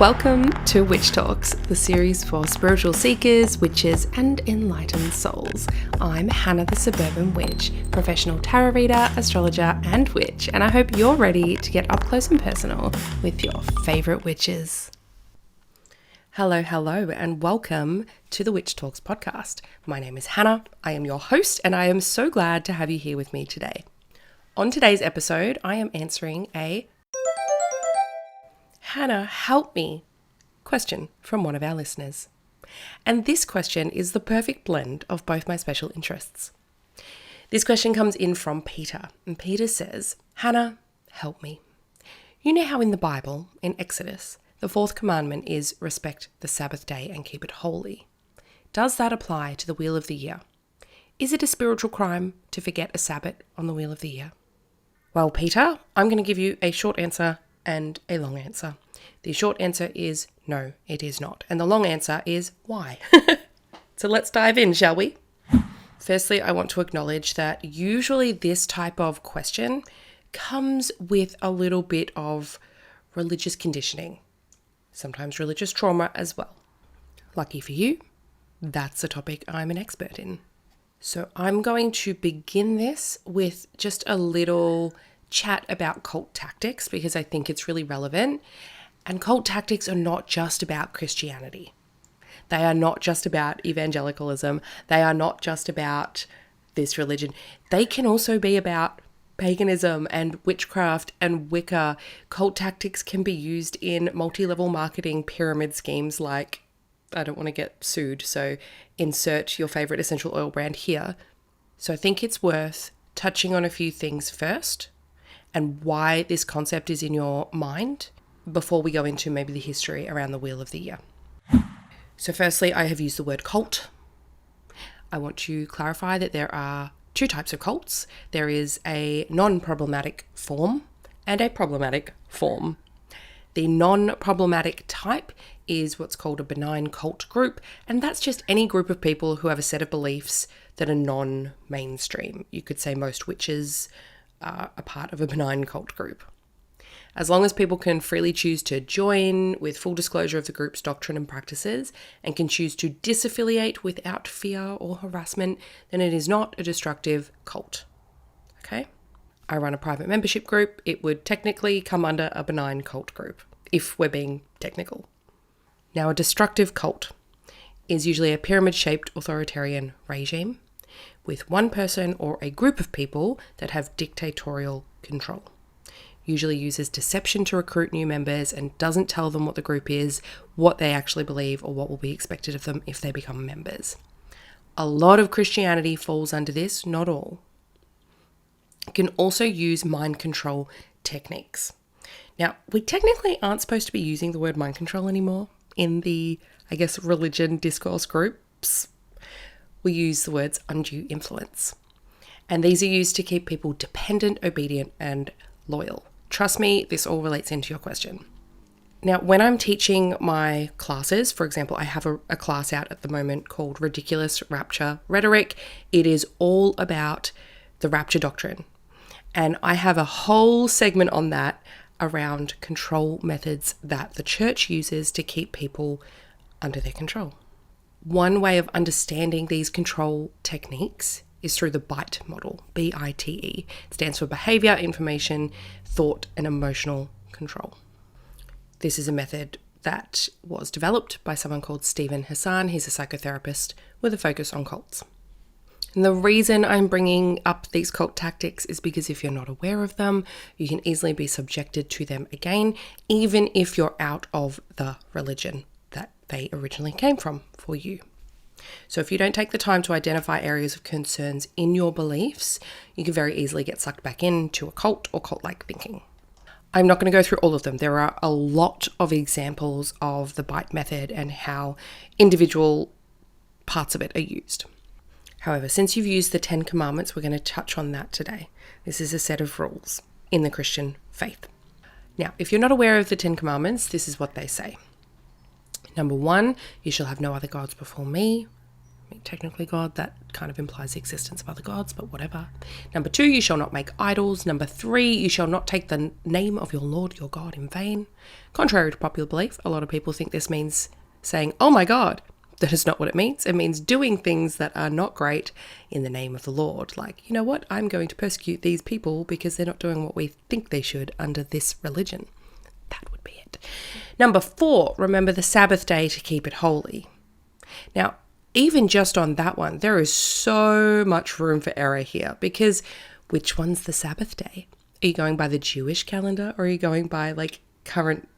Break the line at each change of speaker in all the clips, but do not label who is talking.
Welcome to Witch Talks, the series for spiritual seekers, witches, and enlightened souls. I'm Hannah the Suburban Witch, professional tarot reader, astrologer, and witch, and I hope you're ready to get up close and personal with your favourite witches. Hello, and welcome to the Witch Talks podcast. My name is Hannah, I am your host, and I am so glad to have you here with me today. On today's episode, I am answering a Hannah, help me question from one of our listeners. And this question is the perfect blend of both my special interests. This question comes in from Peter, and Peter says, Hannah, help me. You know how in the Bible, in Exodus, the fourth commandment is respect the Sabbath day and keep it holy. Does that apply to the wheel of the year? Is it a spiritual crime to forget a Sabbat on the wheel of the year? Well, Peter, I'm going to give you a short answer and a long answer. The short answer is no, it is not. And the long answer is why. So let's dive in, shall we? Firstly, I want to acknowledge that usually this type of question comes with a little bit of religious conditioning, sometimes religious trauma as well. Lucky for you, that's a topic I'm an expert in. So I'm going to begin this with just a little chat about cult tactics because I think it's really relevant. And cult tactics are not just about Christianity. They are not just about evangelicalism. They are not just about this religion. They can also be about paganism and witchcraft and Wicca. Cult tactics can be used in multi-level marketing pyramid schemes like, I don't want to get sued, so insert your favorite essential oil brand here. So I think it's worth touching on a few things first and why this concept is in your mind before we go into maybe the history around the wheel of the year. So firstly, I have used the word cult. I want to clarify that there are two types of cults. There is a non-problematic form and a problematic form. The non-problematic type is what's called a benign cult group, and that's just any group of people who have a set of beliefs that are non-mainstream. You could say most witches are a part of a benign cult group. As long as people can freely choose to join with full disclosure of the group's doctrine and practices and can choose to disaffiliate without fear or harassment, then it is not a destructive cult. Okay? I run a private membership group. It would technically come under a benign cult group, if we're being technical. Now, a destructive cult is usually a pyramid-shaped authoritarian regime with one person or a group of people that have dictatorial control. Usually uses deception to recruit new members and doesn't tell them what the group is, what they actually believe, or what will be expected of them if they become members. A lot of Christianity falls under this, not all. It can also use mind control techniques. Now, we technically aren't supposed to be using the word mind control anymore in the, religion discourse groups. We use the words undue influence. And these are used to keep people dependent, obedient, and loyal. Trust me, this all relates into your question. Now, when I'm teaching my classes, for example, I have a class out at the moment called Ridiculous Rapture Rhetoric. It is all about the rapture doctrine. And I have a whole segment on that around control methods that the church uses to keep people under their control. One way of understanding these control techniques is through the BITE model, B-I-T-E. It stands for behavior, information, thought, and emotional control. This is a method that was developed by someone called Stephen Hassan. He's a psychotherapist with a focus on cults. And the reason I'm bringing up these cult tactics is because if you're not aware of them, you can easily be subjected to them again, even if you're out of the religion that they originally came from for you. So if you don't take the time to identify areas of concerns in your beliefs, you can very easily get sucked back into a cult or cult-like thinking. I'm not going to go through all of them. There are a lot of examples of the BITE method and how individual parts of it are used. However, since you've used the 10 commandments, we're going to touch on that today. This is a set of rules in the Christian faith. Now, if you're not aware of the 10 commandments, this is what they say. Number 1, you shall have no other gods before me. I mean, technically God, that kind of implies the existence of other gods, but whatever. Number 2, you shall not make idols. Number 3, you shall not take the name of your Lord your God in vain. Contrary to popular belief, a lot of people think this means saying, oh my God. That is not what it means. It means doing things that are not great in the name of the Lord. Like, you know what? I'm going to persecute these people because they're not doing what we think they should under this religion. That would be it. Number 4, remember the Sabbath day to keep it holy. Now, even just on that one, there is so much room for error here, because which one's the Sabbath day? Are you going by the Jewish calendar, or are you going by like current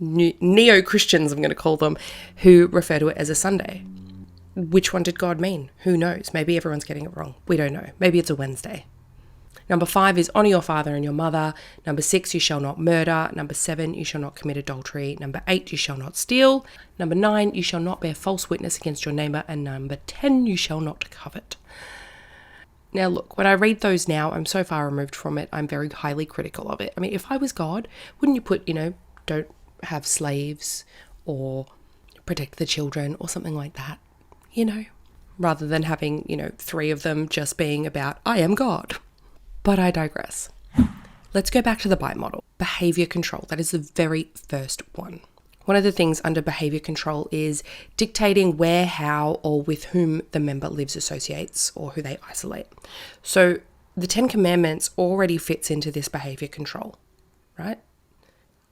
neo-Christians, I'm going to call them, who refer to it as a Sunday? Which one did God mean? Who knows? Maybe everyone's getting it wrong. We don't know. Maybe it's a Wednesday. Number 5 is honor your father and your mother. Number 6, you shall not murder. Number 7, you shall not commit adultery. Number 8, you shall not steal. Number 9, you shall not bear false witness against your neighbor. And number 10, you shall not covet. Now look, when I read those now, I'm so far removed from it, I'm very highly critical of it. I mean, if I was God, wouldn't you put, don't have slaves or protect the children or something like that, rather than having, 3 of them just being about, I am God. But I digress. Let's go back to the bite model. Behavior control. That is the very first one. One of the things under behavior control is dictating where, how, or with whom the member lives, associates, or who they isolate. So the 10 Commandments already fits into this behavior control, right?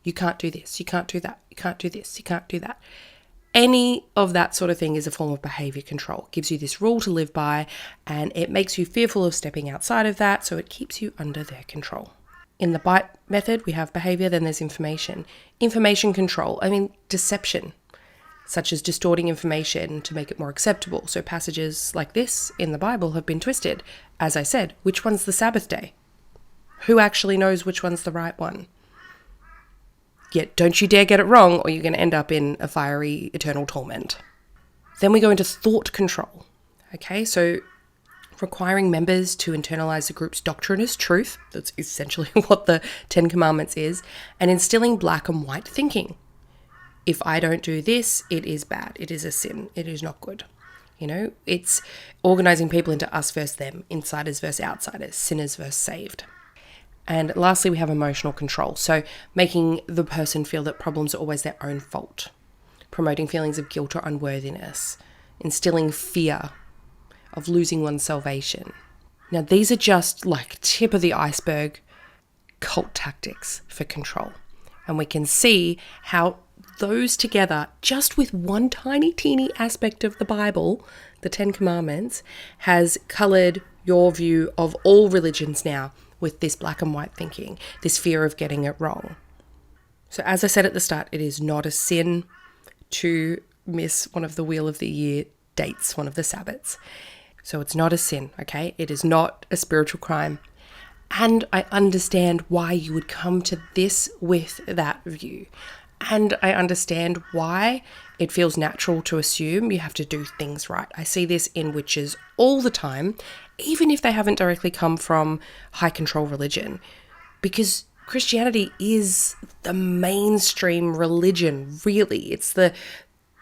You can't do this, you can't do that, you can't do this, you can't do that. Any of that sort of thing is a form of behavior control. It gives you this rule to live by, and it makes you fearful of stepping outside of that, so it keeps you under their control. In the bite method, we have behavior, then there's information. Information control, deception, such as distorting information to make it more acceptable. So passages like this in the Bible have been twisted. As I said, which one's the Sabbath day? Who actually knows which one's the right one? Yet don't you dare get it wrong, or you're going to end up in a fiery eternal torment. Then we go into thought control. Okay, so requiring members to internalize the group's doctrine as truth. That's essentially what the 10 Commandments is. And instilling black and white thinking. If I don't do this, it is bad. It is a sin. It is not good. It's organizing people into us versus them, insiders versus outsiders, sinners versus saved. And lastly, we have emotional control. So making the person feel that problems are always their own fault, promoting feelings of guilt or unworthiness, instilling fear of losing one's salvation. Now, these are just like tip of the iceberg cult tactics for control. And we can see how those together, just with one tiny, teeny aspect of the Bible, the 10 Commandments, has colored your view of all religions now with this black and white thinking, this fear of getting it wrong. So as I said at the start, it is not a sin to miss one of the Wheel of the Year dates, one of the Sabbats. So it's not a sin, okay? It is not a spiritual crime. And I understand why you would come to this with that view. And I understand why it feels natural to assume you have to do things right. I see this in witches all the time, even if they haven't directly come from high control religion, because Christianity is the mainstream religion, really. It's the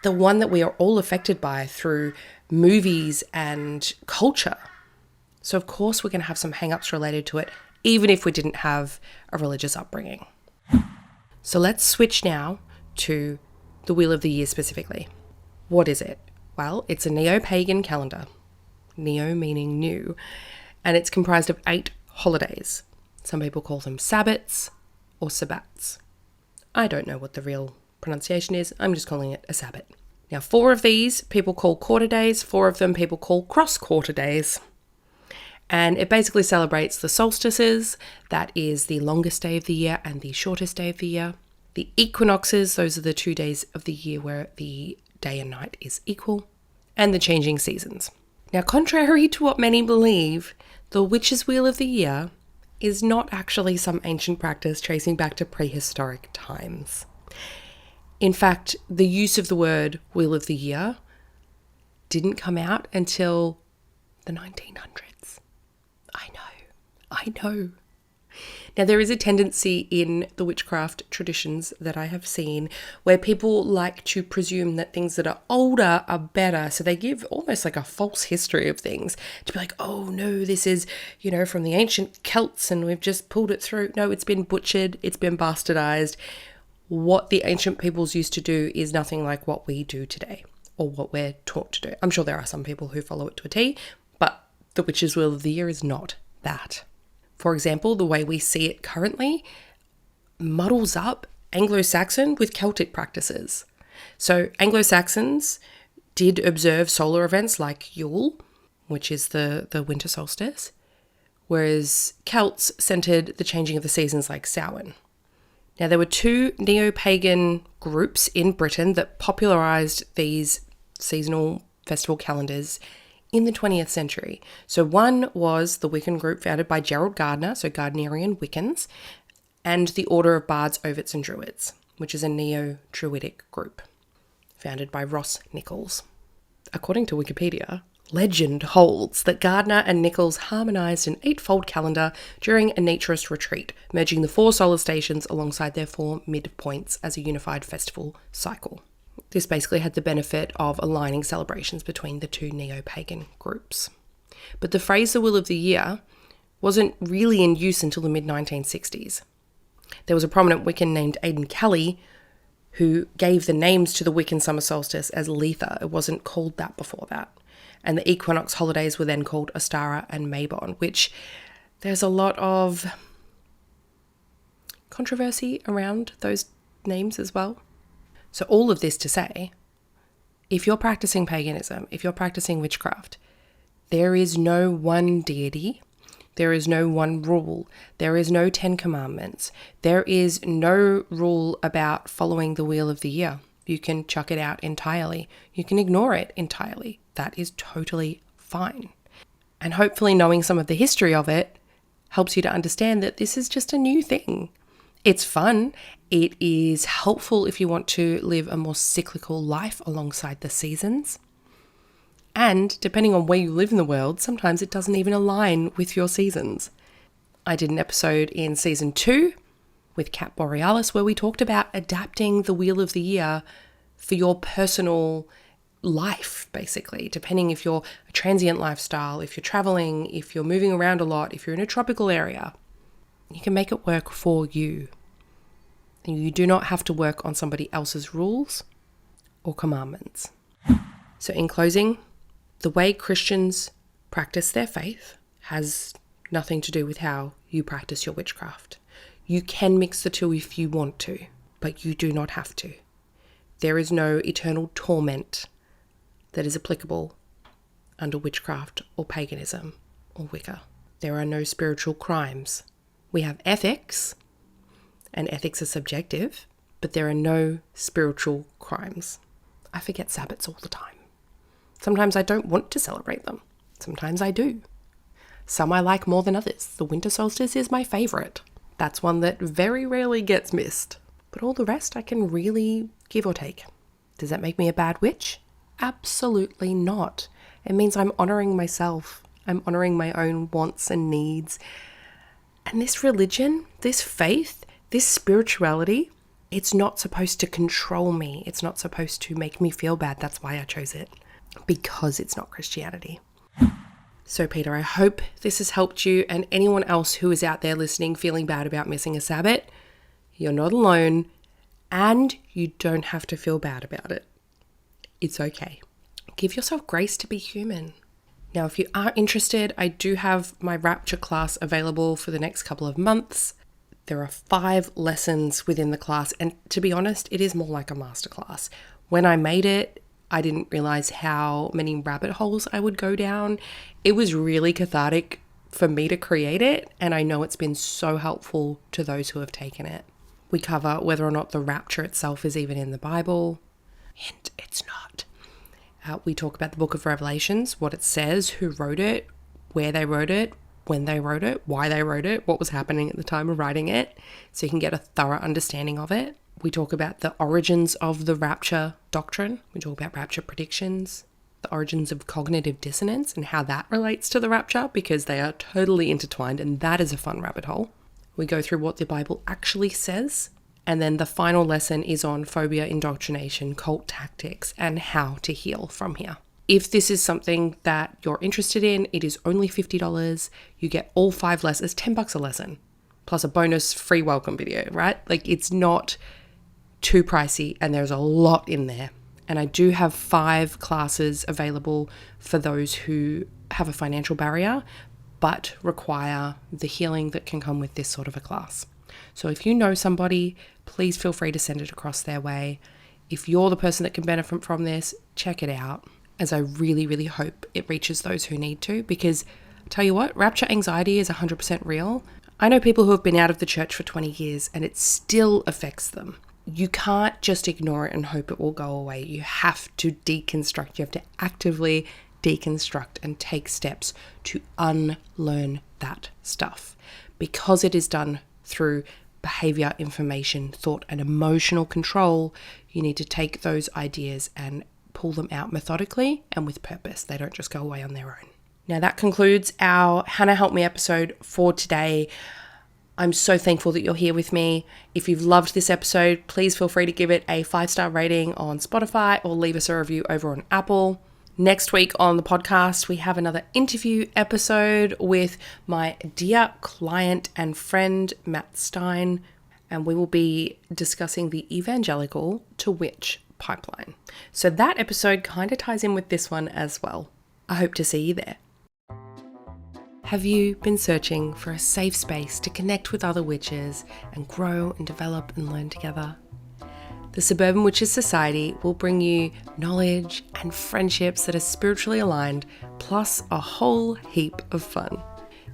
one that we are all affected by through movies and culture. So of course we're going to have some hang-ups related to it, even if we didn't have a religious upbringing. So let's switch now to the Wheel of the Year specifically. What is it? Well, it's a neo-pagan calendar. Neo meaning new. And it's comprised of 8 holidays. Some people call them Sabbats or Sabbats. I don't know what the real pronunciation is. I'm just calling it a Sabbat. Now, 4 of these people call quarter days. 4 of them people call cross-quarter days. And it basically celebrates the solstices. That is the longest day of the year and the shortest day of the year. The equinoxes, those are the 2 days of the year where the day and night is equal. And the changing seasons. Now, contrary to what many believe, the Witch's Wheel of the Year is not actually some ancient practice tracing back to prehistoric times. In fact, the use of the word Wheel of the Year didn't come out until the 1900s. I know. Now, there is a tendency in the witchcraft traditions that I have seen where people like to presume that things that are older are better. So they give almost like a false history of things to be like, oh no, this is, from the ancient Celts and we've just pulled it through. No, it's been butchered. It's been bastardized. What the ancient peoples used to do is nothing like what we do today or what we're taught to do. I'm sure there are some people who follow it to a T, but the Witch's Wheel of the Year is not that. For example, the way we see it currently muddles up Anglo-Saxon with Celtic practices. So Anglo-Saxons did observe solar events like Yule, which is the winter solstice, whereas Celts centered the changing of the seasons like Samhain. Now, there were two neo-pagan groups in Britain that popularized these seasonal festival calendars in the 20th century. So one was the Wiccan group founded by Gerald Gardner, so Gardnerian Wiccans, and the Order of Bards, Ovids and Druids, which is a neo-druidic group founded by Ross Nichols. According to Wikipedia, legend holds that Gardner and Nichols harmonized an 8-fold calendar during a naturist retreat, merging the 4 solar stations alongside their 4 midpoints as a unified festival cycle. This basically had the benefit of aligning celebrations between the two neo-pagan groups. But the phrase the Wheel of the Year wasn't really in use until the mid-1960s. There was a prominent Wiccan named Aidan Kelly who gave the names to the Wiccan summer solstice as Letha. It wasn't called that before that. And the equinox holidays were then called Ostara and Mabon, which there's a lot of controversy around those names as well. So all of this to say, if you're practicing paganism, if you're practicing witchcraft, there is no one deity, there is no one rule, there is no 10 commandments, there is no rule about following the Wheel of the Year. You can chuck it out entirely. You can ignore it entirely. That is totally fine. And hopefully knowing some of the history of it helps you to understand that this is just a new thing. It's fun. It is helpful if you want to live a more cyclical life alongside the seasons. And depending on where you live in the world, sometimes it doesn't even align with your seasons. I did an episode in season 2 with Kat Borealis where we talked about adapting the Wheel of the Year for your personal life, basically, depending if you're a transient lifestyle, if you're traveling, if you're moving around a lot, if you're in a tropical area, you can make it work for you. You do not have to work on somebody else's rules or commandments. So in closing, the way Christians practice their faith has nothing to do with how you practice your witchcraft. You can mix the two if you want to, but you do not have to. There is no eternal torment that is applicable under witchcraft or paganism or Wicca. There are no spiritual crimes. We have ethics, and ethics are subjective, but there are no spiritual crimes. I forget Sabbats all the time. Sometimes I don't want to celebrate them. Sometimes I do. Some I like more than others. The winter solstice is my favourite. That's one that very rarely gets missed. But all the rest I can really give or take. Does that make me a bad witch? Absolutely not. It means I'm honouring myself. I'm honouring my own wants and needs. And this religion, this faith, this spirituality, it's not supposed to control me. It's not supposed to make me feel bad. That's why I chose it. Because it's not Christianity. So Peter, I hope this has helped you and anyone else who is out there listening feeling bad about missing a Sabbat. You're not alone and you don't have to feel bad about it. It's okay. Give yourself grace to be human. Now, if you are interested, I do have my Rapture class available for the next couple of months. There are 5 lessons within the class, and to be honest, it is more like a masterclass. When I made it, I didn't realize how many rabbit holes I would go down. It was really cathartic for me to create it, and I know it's been so helpful to those who have taken it. We cover whether or not the rapture itself is even in the Bible. Hint, it's not. We talk about the book of Revelations, what it says, who wrote it, where they wrote it, when they wrote it, why they wrote it, what was happening at the time of writing it, so you can get a thorough understanding of it. We talk about the origins of the rapture doctrine. We talk about rapture predictions, the origins of cognitive dissonance and how that relates to the rapture, because they are totally intertwined, and that is a fun rabbit hole. We go through what the Bible actually says. And then the final lesson is on phobia, indoctrination, cult tactics, and how to heal from here. If this is something that you're interested in, it is only $50. You get all 5 lessons, $10 a lesson, plus a bonus free welcome video, right? Like, it's not too pricey, and there's a lot in there. And I do have 5 classes available for those who have a financial barrier, but require the healing that can come with this sort of a class. So if you know somebody, please feel free to send it across their way. If you're the person that can benefit from this, check it out, as I really, really hope it reaches those who need to, because I'll tell you what, rapture anxiety is 100% real. I know people who have been out of the church for 20 years and it still affects them. You can't just ignore it and hope it will go away. You have to deconstruct. You have to actively deconstruct and take steps to unlearn that stuff, because it is done through behavior, information, thought, and emotional control. You need to take those ideas and pull them out methodically and with purpose. They don't just go away on their own. Now that concludes our Hannah Help Me episode for today. I'm so thankful that you're here with me. If you've loved this episode, please feel free to give it a 5-star rating on Spotify or leave us a review over on Apple. Next week on the podcast, we have another interview episode with my dear client and friend, Matt Stein, and we will be discussing the evangelical to witch pipeline. So that episode kind of ties in with this one as well. I hope to see you there. Have you been searching for a safe space to connect with other witches and grow and develop and learn together? The Suburban Witches Society will bring you knowledge and friendships that are spiritually aligned, plus a whole heap of fun.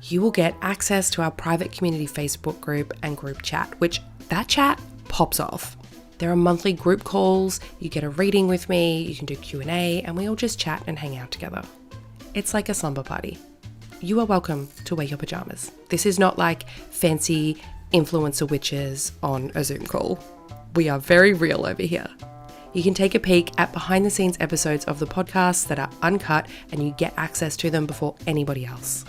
You will get access to our private community Facebook group and group chat, which that chat pops off. There are monthly group calls, you get a reading with me, you can do Q&A, and we all just chat and hang out together. It's like a slumber party. You are welcome to wear your pajamas. This is not like fancy influencer witches on a Zoom call. We are very real over here. You can take a peek at behind the scenes episodes of the podcast that are uncut, and you get access to them before anybody else.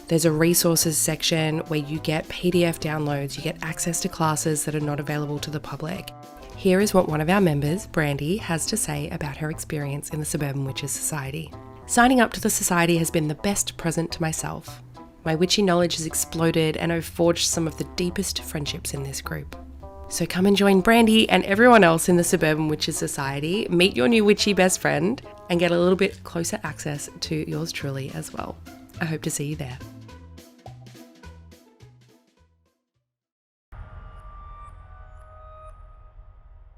There's a resources section where you get PDF downloads, you get access to classes that are not available to the public. Here is what one of our members, Brandy, has to say about her experience in the Suburban Witches Society. Signing up to the society has been the best present to myself. My witchy knowledge has exploded, and I've forged some of the deepest friendships in this group. So come and join Brandy and everyone else in the Suburban Witches Society, meet your new witchy best friend, and get a little bit closer access to yours truly as well. I hope to see you there.